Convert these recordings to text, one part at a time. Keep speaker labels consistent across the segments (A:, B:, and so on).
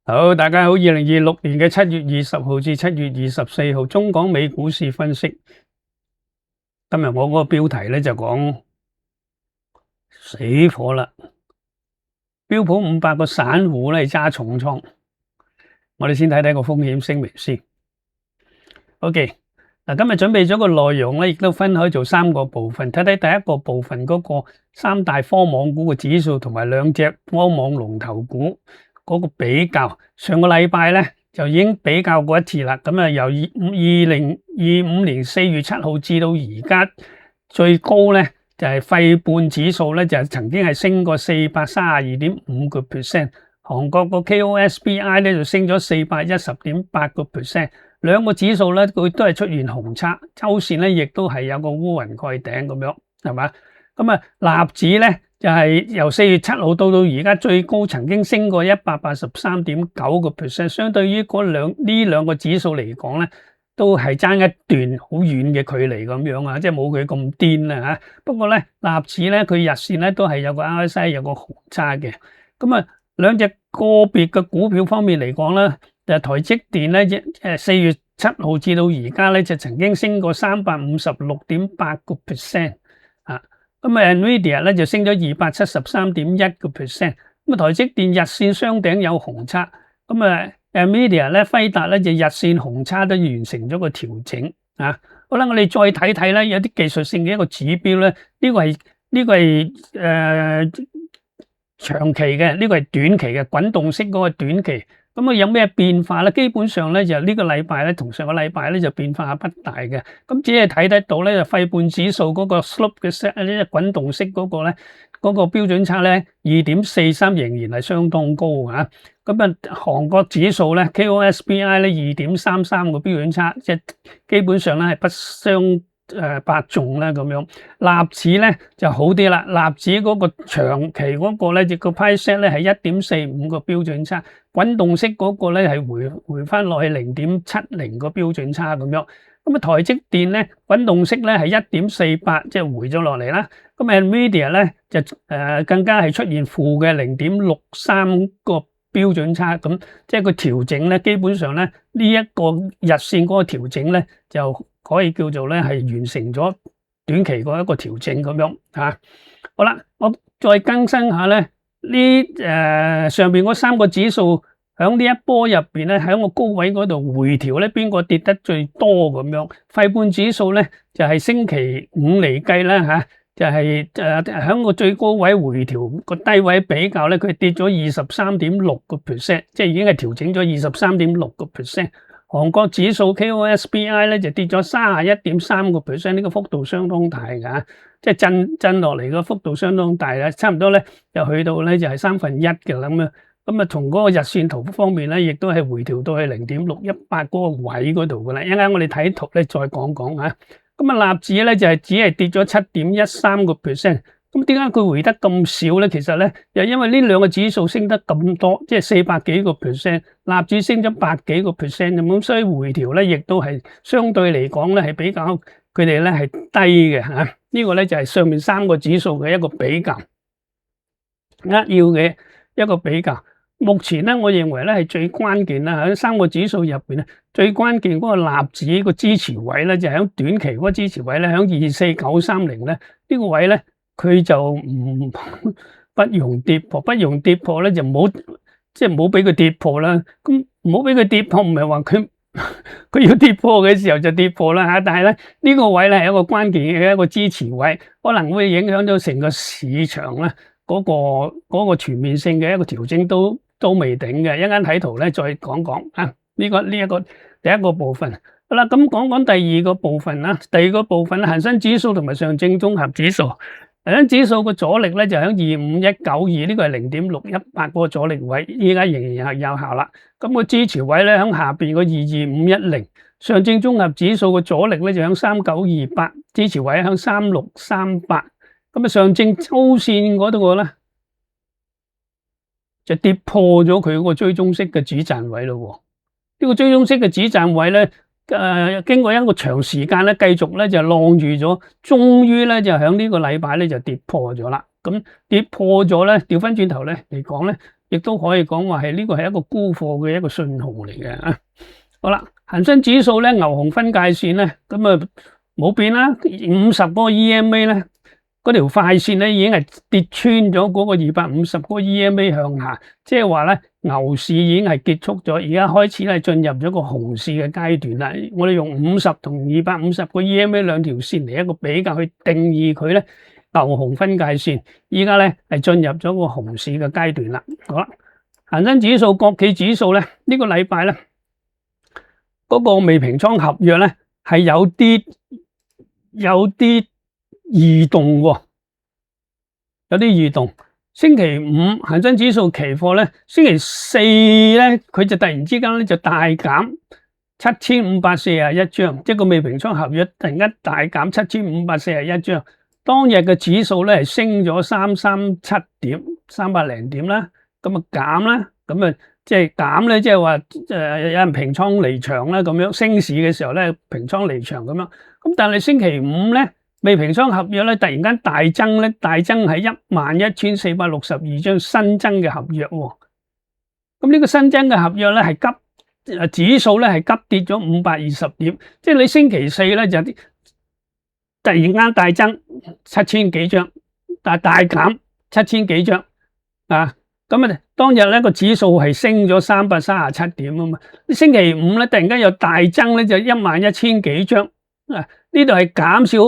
A: 好，大家好，2026年嘅7月20號至7月24號，中港美股市分析。今日我嗰個標題咧就講死火啦，標普500個散戶咧揸重倉。我哋先睇睇個風險聲明先。OK， 嗱，今日準備咗個內容咧，亦都分開做3個部分，睇睇第一個部分嗰個3大科網股嘅指數同埋2隻科網龍頭股嗰個比較。上個禮拜咧就已經比較過一次啦，咁啊由2025年4月7號至到而家最高咧就係費半指數咧就曾經係升過432.5%，韓國個 KOSPI 咧就升咗410.8%，兩個指數咧佢都係出現紅叉，周線咧亦都係有個烏雲蓋頂咁樣，係嘛？咁啊納指咧就係由4月7號到而家最高曾經升過183.9%，相對於呢兩個指數嚟講咧，都係爭一段好遠嘅距離咁樣啊，即係冇佢咁癲啦嚇。不過咧納指咧佢日線咧都係有個 RSI 有個紅叉嘅。咁啊兩隻個別嘅股票方面嚟講咧，就台積電咧4月7號至到而家咧就曾經升過356.8%啊。咁啊 Nvidia 咧就升咗273.1%。咁啊台積電日線雙頂有紅叉，咁啊 Nvidia 咧輝達咧就日線紅叉都完成咗個調整啊。好啦，我哋再睇睇咧，有啲技術性嘅一個指標咧，呢個係長期嘅，呢個係短期嘅滾動式嗰個短期。咁啊有咩變化咧？基本上咧就呢個禮拜咧同上個禮拜咧就變化不大嘅。咁只係睇得到咧就費半指數嗰個 slope 嘅 set 呢滾動式嗰個咧嗰個標準差咧2.43仍然係相當高啊。咁啊韓國指數咧 KOSPI 咧2.33個標準差，即係基本上咧係不相伯仲啦咁樣。納指咧就好啲啦，納指嗰個長期嗰個咧個 price set 咧係1.45個標準差，滾動式嗰個咧係回翻落去0.70個標準差咁樣。咁啊台積電咧滾動式咧係1.48，即係回咗落嚟啦。咁 Nvidia 咧就更加係出現負嘅0.63個標準差，咁即係個調整咧基本上咧呢一個日線嗰個調整咧就可以叫做咧係完成咗短期嗰一個調整咁樣嚇。好啦，我再更新下咧上邊嗰3個指數喺呢一波入邊咧喺個高位嗰度回調咧，邊個跌得最多咁樣？費半指數咧就係星期五嚟計啦嚇。就係喺個最高位回調個低位比較咧，佢跌咗23.6%，即係已經係調整咗23.6%。韓國指數 KOSPI 咧就跌咗31.3%，呢個幅度相當大㗎，即係震落嚟個幅度相當大啦，差唔多咧又去到咧就係1/3嘅啦咁樣。咁啊，從嗰個日線圖方面咧，亦都係回調到去0.618嗰個位嗰度㗎啦。一陣間我哋睇圖咧再講講嚇。咁啊，納指咧就係只係跌咗7.13%。咁點解佢回得咁少咧？其實咧，又因為呢兩個指數升得咁多，即係400幾個 percent，納指升咗100幾個 percent 咁，所以回調咧亦都係相對嚟講咧係比較佢哋咧係低嘅嚇。呢個咧就係上面3個指數嘅一個比較，扼要嘅一個比較。目前咧，我認為咧係最關鍵啦，喺3個指數入邊咧，最關鍵嗰個納指個支持位咧，就喺短期嗰個支持位咧，喺24930咧呢個位咧，佢就不容跌破，不容跌破咧就唔好俾佢跌破啦。咁唔好俾佢跌破，唔係話佢要跌破嘅時候就跌破啦嚇。但係咧呢個位咧係一個關鍵嘅一個支持位，可能會影響到成個市場咧嗰個全面性嘅一個調整都未定嘅，一陣間睇圖咧再講講啊。呢一個第一個部分，好啦，咁講講第二個部分啦。第二個部分恒生指數同埋上證綜合指數，恒生指數個阻力咧就喺25192，呢個係0.618嗰個阻力位，依家仍然係有效啦。咁個支持位咧喺下邊個22510，上證綜合指數個阻力咧就喺3928，支持位喺3638。咁啊上證周線嗰度咧，就跌破咗佢嗰個追蹤式嘅止賺位咯。呢個追蹤式嘅止賺位咧，經過一個長時間咧，繼續咧就晾住咗，終於咧就喺呢個禮拜咧就跌破咗啦。咁跌破咗咧，調翻轉頭咧嚟講咧，亦都可以講話係呢個係一個沽貨嘅一個信號嚟嘅啊。好啦，恒生指數咧牛熊分界線咧，咁啊冇變啦，50嗰個 EMA 咧，嗰條快線咧已經係跌穿咗嗰個250嗰個 EMA 向下，即係話咧牛市已經係結束咗，而家開始係進入咗個熊市嘅階段啦。我哋用50同250個 EMA 兩條線嚟一個比較去定義佢咧牛熊分界線，依家咧係進入咗個熊市嘅階段啦。好啦，恒生指數、國企指數咧呢個禮拜咧嗰個未平倉合約咧係有啲異動喎，有啲異動。星期五恒生指數期貨咧，星期四咧佢就突然之間咧就大減7541張，即係個未平倉合約突然間大減7541張。當日嘅指數咧係升咗337點，300零點啦，咁啊減啦，咁啊即係減咧，即係話有人平倉離場啦，咁樣升市嘅時候咧平倉離場咁樣。咁但係星期五咧未平倉合約咧突然間大增咧，大增係11462張新增嘅合約喎。咁呢個新增嘅合約咧係指數咧係急跌咗520點，即係你星期四咧就突然間大增7000幾張，但係大減7000幾張啊！咁啊，當日咧個指數係升咗337點啊嘛。星期五咧突然間又大增咧就11000幾張啊！呢度係減少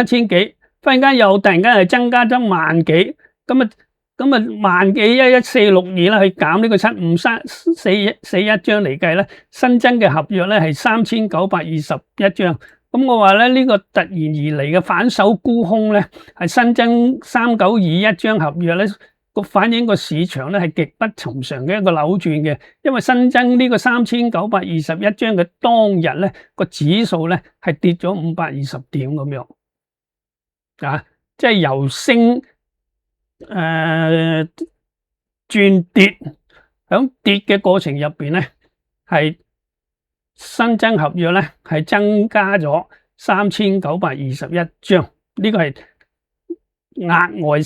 A: 7000幾，忽然間又突然間係增加咗10000幾，咁啊10000幾11462啦，去減呢個75341張嚟計咧，新增嘅合約咧係3921張。咁我話咧呢個突然而嚟嘅反手沽空咧，係新增3921張合約咧，個反映個市場咧係極不尋常嘅一個扭轉嘅，因為新增呢個3921張嘅當日咧個指數咧係跌咗520點咁樣啊，即係由升轉跌，響跌嘅過程入邊咧係。新增合約咧係增加咗3921張，呢個係額外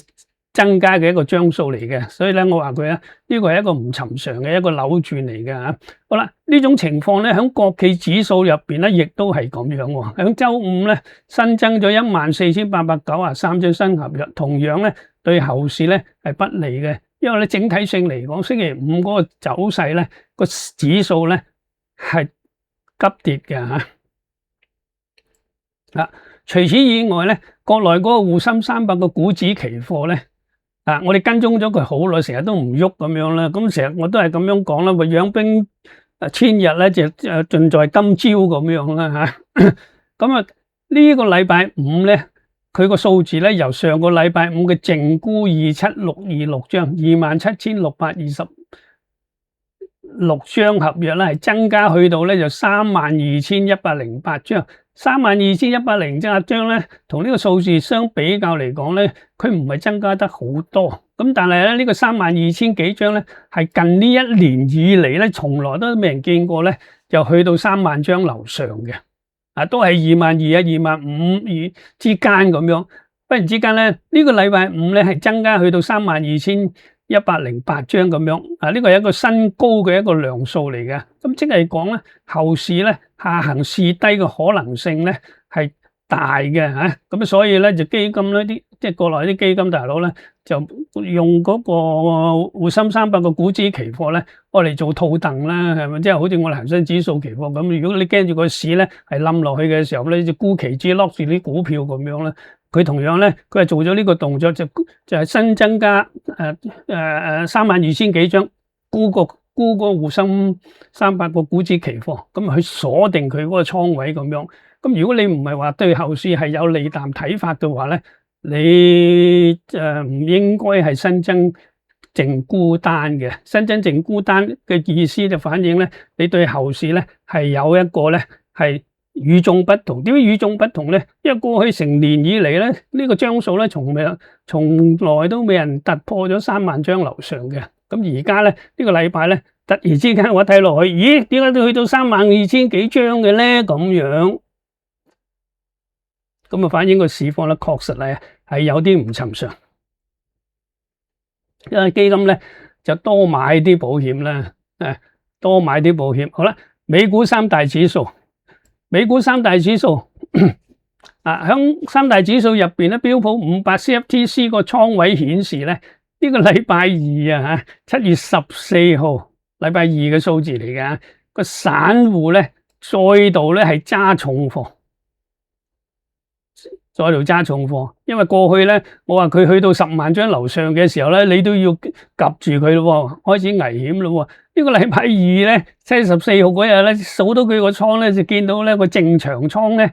A: 增加嘅一個張數嚟嘅，所以咧我話佢咧呢個係一個唔尋常嘅一個扭轉嚟嘅吓。好啦，呢種情況咧喺國企指數入邊咧亦都係咁樣喎。喺周五咧新增咗14893張新合約，同樣咧對後市咧係不利嘅，因為咧整體性嚟講，星期五嗰個走勢咧個指數咧係急跌嘅吓，除此以外咧，國內嗰個滬深300個股指期貨咧，我哋跟蹤咗佢好耐，成日都唔喐咁樣啦。咁成日我都係咁樣講啦，話養兵千日咧就盡在今朝咁樣啦吓。咁啊呢個禮拜五咧，佢個數字咧由上個禮拜五嘅淨沽27626張，27626張合約咧係增加去到咧就32108張，32108張咧同呢個數字相比較嚟講咧，佢唔係增加得好多。咁但係咧呢個32000幾張咧係近呢一年以嚟咧從來都未人見過咧，就去到30000張樓上嘅，都係22000啊25000之間咁樣。忽然之間咧呢個禮拜五咧係增加去到32108張咁樣，呢個係一個新高嘅一個量數嚟嘅。咁即係講咧，後市咧下行試低嘅可能性咧係大嘅吓。咁所以咧就基金咧啲即係國內啲基金大佬咧就用嗰個滬深300個股指期貨咧，我嚟做套戥啦，係咪？即係好似我哋恒生指數期貨咁。如果你驚住個市咧係冧落去嘅時候咧，就沽期指 lock 住啲股票咁樣啦。佢同樣咧，佢係做咗呢個動作，就係新增加32000幾張沽個滬深300個股指期貨，咁去鎖定佢嗰個倉位咁樣。咁如果你唔係話對後市係有利淡睇法嘅話咧，你唔應該係新增淨沽單嘅。新增淨沽單嘅意思就反映咧，你對後市咧係有一個咧係與眾不同。點解與眾不同咧？因為過去成年以嚟咧，呢個張數咧從來都未人突破咗30000張樓上嘅。咁而家咧呢個禮拜咧，突然之間我睇落去，咦？點解都去到32000幾張嘅咧？咁樣，咁啊反映個市況咧，確實係有啲唔尋常。因為基金咧就多買啲保險啦，多買啲保險。好啦，美股三大指數，響三大指數入邊咧，標普500 CFTC 個倉位顯示咧，呢個禮拜二啊，7月14號禮拜二嘅數字嚟㗎，個散戶咧再度咧係揸重貨。再度揸重貨，因為過去咧，我話佢去到10萬張樓上嘅時候咧，你都要夾住佢咯，開始危險咯。呢個禮拜二咧，7月14號嗰日咧，數到佢個倉咧，就見到咧個正長倉咧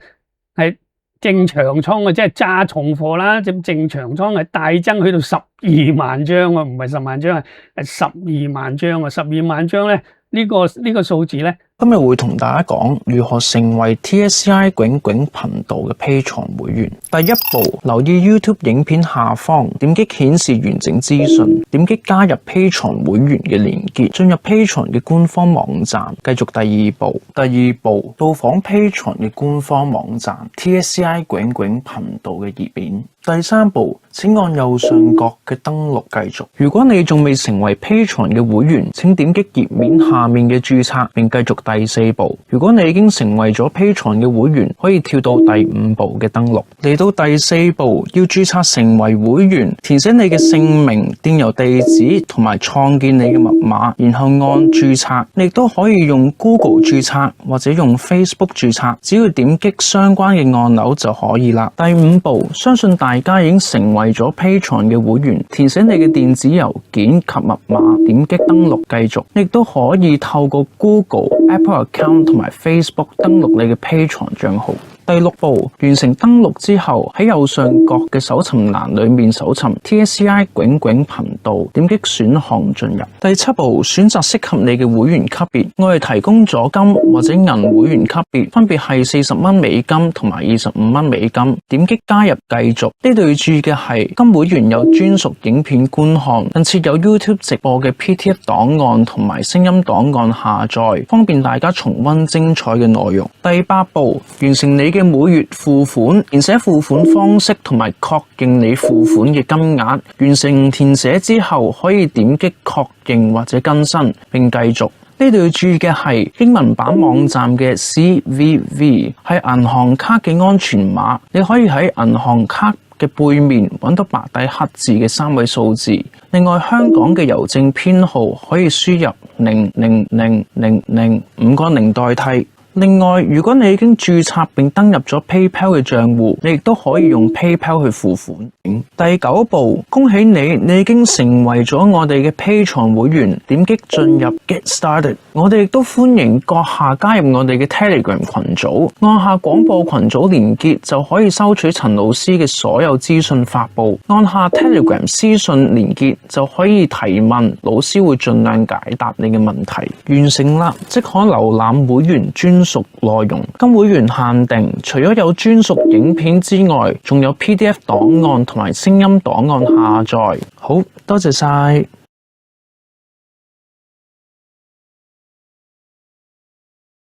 A: 係正長倉啊，即係揸重貨啦。咁正長倉係大增去到12萬張啊，唔係10萬張啊，係12萬張啊，12萬張咧呢個數字咧。
B: 今日會同大家講如何成為 TSCI 囧囧頻道嘅 Patreon 會員。第一步，留意 YouTube 影片下方，點擊顯示完整資訊，點擊加入 Patreon 會員嘅連結，進入 Patreon 嘅官方網站。繼續第二步，到訪 Patreon 嘅官方網站 TSCI 囧囧頻道嘅頁面。第三步，請按右上角嘅登錄繼續。如果你仲未成為 Patreon 嘅會員，請點擊頁面下面嘅註冊，並繼續第四步。如果你已經成為咗 Patreon 嘅會員，可以跳到第5步嘅登錄。嚟到第四步，要註冊成為會員，填寫你嘅姓名、電郵地址同埋創建你嘅密碼，然後按註冊。你亦都可以用 Google 註冊或者用 Facebook 註冊，只要點擊相關嘅按鈕就可以啦。第5步，相信大家已經成為咗 Patreon 嘅會員，填寫你嘅電子郵件及密碼，點擊登錄繼續。你亦都可以透過 Google、Apple Account 同埋 Facebook 登錄你嘅 Patreon 賬號。第6步，完成登錄之後，喺右上角嘅搜尋欄裏面搜尋 TSCI 囧囧頻道，點擊選項進入。第7步，選擇適合你嘅會員級別，我哋提供咗金或者銀會員級別，分別係40蚊美金同埋25蚊美金。點擊加入繼續。呢度要注意嘅係，金會員有專屬影片觀看，近設有 YouTube 直播嘅 PDF 檔案同埋聲音檔案下載，方便大家重溫精彩嘅內容。第8步，完成你嘅每月付款，填寫付款方式同埋確認你付款嘅金額。完成填寫之後，可以點擊確認或者更新並繼續。呢度要注意嘅係，英文版網站嘅 CVV 係銀行卡嘅安全碼，你可以喺銀行卡嘅背面揾到白底黑字嘅3位數字。另外，香港嘅郵政編號可以輸入000005個0代替。另外，如果你已經註冊並登入咗 PayPal 嘅賬戶，你亦都可以用 PayPal 去付款。第9步，恭喜你已經成為咗我哋嘅 Patreon 會員，點擊進入 Get Started。我哋亦都歡迎閣下加入我哋嘅 Telegram 群組，按下廣播群組連結就可以收取陳老師嘅所有資訊發布。按下 Telegram 私信連結就可以提問，老師會盡量解答你嘅問題。完成啦，即可瀏覽會員專屬內容。金會員限定，除咗有專屬影片之外，仲有 PDF 檔案同埋聲音檔案下載。好，多謝晒。